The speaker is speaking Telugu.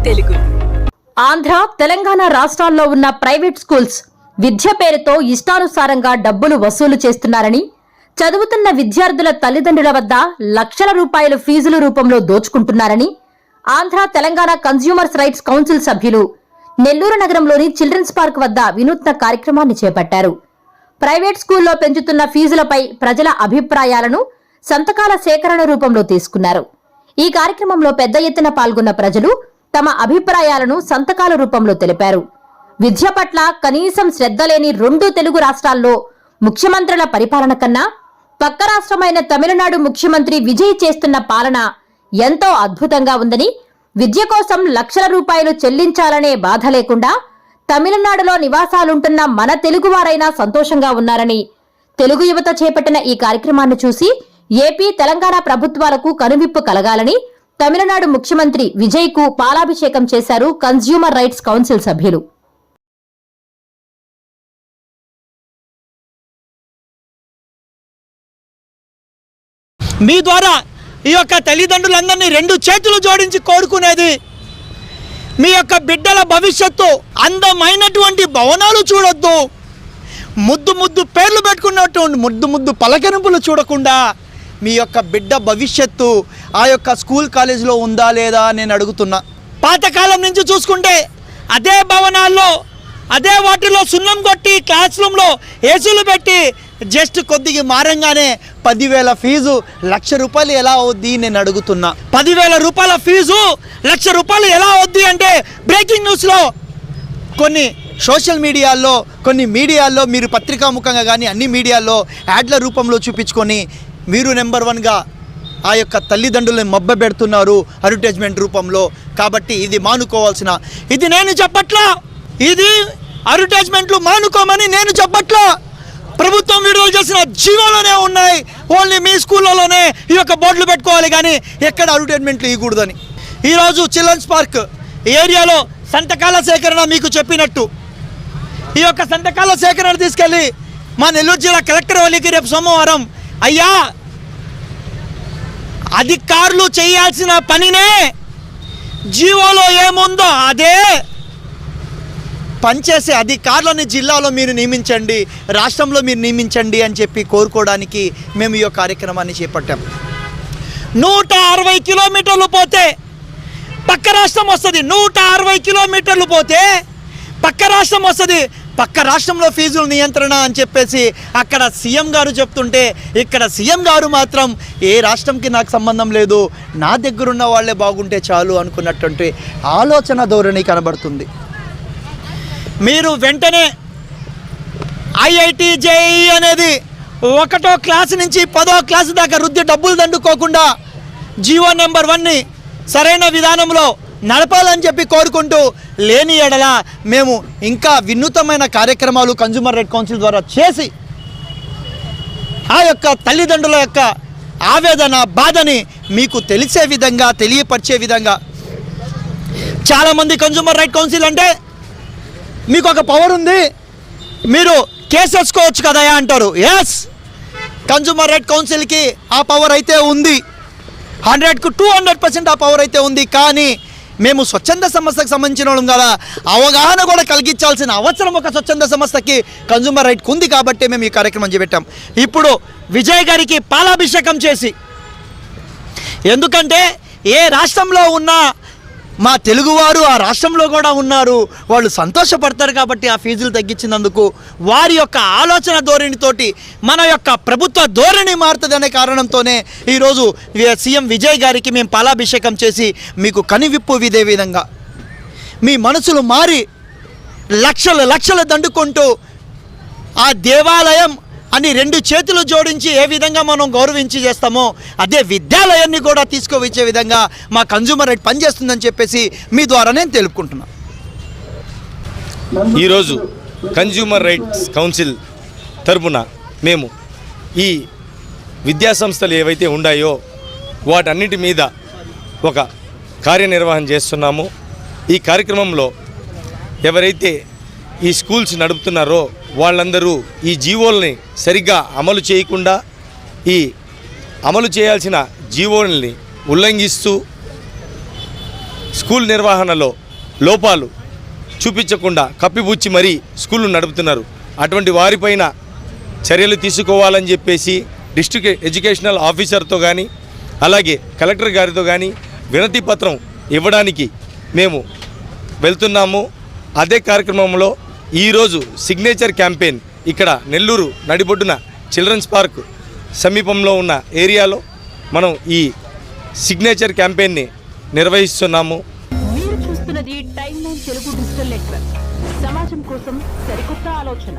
తెలుగు. ఆంధ్ర, తెలంగాణ రాష్ట్రాల్లో ఉన్న ప్రైవేట్ స్కూల్స్ విద్య పేరుతో ఇష్టానుసారంగా డబ్బులు వసూలు చేస్తున్నారని, చదువుతున్న విద్యార్థుల తల్లిదండ్రుల వద్ద లక్షల రూపాయల ఫీజుల రూపంలో దోచుకుంటున్నారని Andhra, Telangana consumers rights council సభ్యులు నెల్లూరు నగరంలోని చిల్డ్రన్స్ పార్క్ వద్ద వినూత్న కార్యక్రమాన్ని చేపట్టారు. ప్రైవేట్ స్కూల్లో పెంచుతున్న ఫీజులపై ప్రజల అభిప్రాయాలను సంతకాల సేకరణ రూపంలో తీసుకున్నారు. ఈ కార్యక్రమంలో పెద్ద ఎత్తున పాల్గొన్న ప్రజలు తమ అభిప్రాయాలను సంతకాల రూపంలో తెలిపారు. విద్య పట్ల కనీసం శ్రద్ధ లేని 2 తెలుగు రాష్ట్రాల్లో ముఖ్యమంత్రుల పరిపాలన కన్నా పక్క రాష్ట్రమైన తమిళనాడు ముఖ్యమంత్రి విజయ్ చేస్తున్న పాలన ఎంతో అద్భుతంగా ఉందని, విద్య కోసం లక్షల రూపాయలు చెల్లించాలనే బాధ లేకుండా తమిళనాడులో నివాసాలుంటున్న మన తెలుగువారైనా సంతోషంగా ఉన్నారని, తెలుగు యువత చేపట్టిన ఈ కార్యక్రమాన్ని చూసి ఏపీ, తెలంగాణ ప్రభుత్వాలకు కనువిప్పు కలగాలని తమిళనాడు ముఖ్యమంత్రి విజయ్ కు పాలాభిషేకం చేశారు కన్స్యూమర్ రైట్స్ కౌన్సిల్ సభ్యులు. మీ ద్వారా ఈ యొక్క తల్లిదండ్రులందరినీ 2 చేతులు జోడించి కోరుకునేది, మీ యొక్క బిడ్డల భవిష్యత్తు అందమైనటువంటి భవనాలు చూడొద్దు, ముద్దు ముద్దు పేర్లు పెట్టుకున్నటువంటి ముద్దు పలకరింపులు చూడకుండా మీ యొక్క బిడ్డ భవిష్యత్తు ఆ యొక్క స్కూల్ కాలేజీలో ఉందా లేదా నేను అడుగుతున్నా. పాతకాలం నుంచి చూసుకుంటే అదే భవనాల్లో అదే వాటిలో సున్నం కొట్టి క్లాస్ రూమ్లో ఏసీలు పెట్టి జస్ట్ కొద్దిగా మారంగానే 10,000 ఫీజు, 1,00,000 రూపాయలు ఎలా అవుద్ది నేను అడుగుతున్నా. 10,000 రూపాయల ఫీజు 1,00,000 రూపాయలు ఎలా అవుద్ది అంటే బ్రేకింగ్ న్యూస్లో కొన్ని సోషల్ మీడియాల్లో, కొన్ని మీడియాల్లో, మీరు పత్రికాముఖంగా కానీ అన్ని మీడియాల్లో యాడ్ల రూపంలో చూపించుకొని మీరు నెంబర్ 1గా ఆ యొక్క తల్లిదండ్రులను మబ్బెడుతున్నారు అడ్వర్టైజ్మెంట్ రూపంలో. కాబట్టి ఇది మానుకోవాల్సిన, ఇది నేను చెప్పట్లా, ఇది అడ్వర్టైజ్మెంట్లు మానుకోమని నేను చెప్పట్లా. ప్రభుత్వం విడుదల చేసిన జీవోలోనే ఉన్నాయి. ఓన్లీ మీ స్కూళ్ళలోనే ఈ యొక్క బోర్డులు పెట్టుకోవాలి కానీ ఎక్కడ అడ్వర్టైజ్మెంట్లు ఇవ్వకూడదని. ఈరోజు చిల్డ్రన్స్ పార్క్ ఏరియాలో సంతకాల సేకరణ మీకు చెప్పినట్టు ఈ యొక్క సంతకాల సేకరణ తీసుకెళ్ళి మా నెల్లూరు జిల్లా కలెక్టర్ వాళ్ళకి రేపు సోమవారం, అయ్యా అధికారులు చేయాల్సిన పనినే జీవోలో ఏముందో అదే పనిచేసే అధికారులని జిల్లాలో మీరు నియమించండి, రాష్ట్రంలో మీరు నియమించండి అని చెప్పి కోరుకోవడానికి మేము ఈ కార్యక్రమాన్ని చేపట్టాం. 160 కిలోమీటర్లు పోతే పక్క రాష్ట్రం వస్తుంది, 160 కిలోమీటర్లు పోతే పక్క రాష్ట్రం వస్తుంది. పక్క రాష్ట్రంలో ఫీజుల నియంత్రణ అని చెప్పేసి అక్కడ సీఎం గారు చెప్తుంటే ఇక్కడ సీఎం గారు మాత్రం ఏ రాష్ట్రంకి నాకు సంబంధం లేదు, నా దగ్గరున్న వాళ్ళే బాగుంటే చాలు అనుకున్నటువంటి ఆలోచన ధోరణి కనబడుతుంది. మీరు వెంటనే ఐఐటి జేఈ అనేది 1వ క్లాసు నుంచి 10వ క్లాసు దాకా రుద్ది డబ్బులు దండుకోకుండా జీవో నెంబర్ 1ని సరైన విధానంలో నడపాలని చెప్పి కోరుకుంటూ, లేని ఎడల మేము ఇంకా వినూతమైన కార్యక్రమాలు కన్స్యూమర్ రైట్ కౌన్సిల్ ద్వారా చేసి ఆ యొక్క తల్లిదండ్రుల యొక్క ఆవేదన, బాధని మీకు తెలిసే విధంగా, తెలియపరిచే విధంగా. చాలామంది కన్స్యూమర్ రైట్ కౌన్సిల్ అంటే మీకు ఒక పవర్ ఉంది, మీరు కేసేసుకోవచ్చు కదా అంటారు. ఎస్, కన్స్యూమర్ రైట్ కౌన్సిల్కి ఆ పవర్ అయితే ఉంది, 100కు 200% ఆ పవర్ అయితే ఉంది. కానీ మేము స్వచ్ఛంద సంస్థకు సంబంధించిన వాళ్ళం కదా, అవగాహన కూడా కలిగించాల్సిన అవసరం ఒక స్వచ్ఛంద సంస్థకి కన్స్యూమర్ రైట్కి ఉంది. కాబట్టి మేము ఈ కార్యక్రమం చేపట్టాం. ఇప్పుడు విజయ్ గారికి పాలాభిషేకం చేసి, ఎందుకంటే ఏ రాష్ట్రంలో ఉన్నా మా తెలుగువారు ఆ రాష్ట్రంలో కూడా ఉన్నారు, వాళ్ళు సంతోషపడతారు. కాబట్టి ఆ ఫీజులు తగ్గించినందుకు వారి యొక్క ఆలోచన ధోరణితోటి మన యొక్క ప్రభుత్వ ధోరణి మారుతుంది అనే కారణంతోనే ఈరోజు సీఎం విజయ్ గారికి మేము పాలాభిషేకం చేసి మీకు కనివిప్పు ఇదే విధంగా మీ మనసులు మారి లక్షలు దండుకుంటూ ఆ దేవాలయం అని 2 చేతులు జోడించి ఏ విధంగా మనం గౌరవించి చేస్తామో అదే విద్యాలయాన్ని కూడా తీసుకువచ్చే విధంగా మా కన్స్యూమర్ రైట్ పనిచేస్తుందని చెప్పేసి మీ ద్వారా నేను తెలుపుకుంటున్నాను. ఈరోజు కన్స్యూమర్ రైట్స్ కౌన్సిల్ తరపున మేము ఈ విద్యాసంస్థలు ఏవైతే ఉన్నాయో వాటన్నిటి మీద ఒక కార్యనిర్వహణ చేస్తున్నాము. ఈ కార్యక్రమంలో ఎవరైతే ఈ స్కూల్స్ నడుపుతున్నారో వాళ్ళందరూ ఈ జీవోల్ని సరిగ్గా అమలు చేయకుండా ఈ అమలు చేయాల్సిన జీవోల్ని ఉల్లంఘిస్తూ స్కూల్ నిర్వహణలో లోపాలు చూపించకుండా కప్పిపుచ్చి మరీ స్కూళ్ళు నడుపుతున్నారు. అటువంటి వారిపైన చర్యలు తీసుకోవాలని చెప్పేసి డిస్ట్రిక్ట్ ఎడ్యుకేషనల్ ఆఫీసర్తో కానీ అలాగే కలెక్టర్ గారితో కానీ వినతి పత్రం ఇవ్వడానికి మేము వెళ్తున్నాము. అదే కార్యక్రమంలో ఈరోజు సిగ్నేచర్ క్యాంపెయిన్ ఇక్కడ నెల్లూరు నడిబొడ్డున చిల్డ్రన్స్ పార్క్ సమీపంలో ఉన్న ఏరియాలో మనం ఈ సిగ్నేచర్ క్యాంపెయిన్ని నిర్వహిస్తున్నాము. మీరు చూస్తున్నది time line Telugu digital network. సమాజం కోసం సరికొత్త ఆలోచన.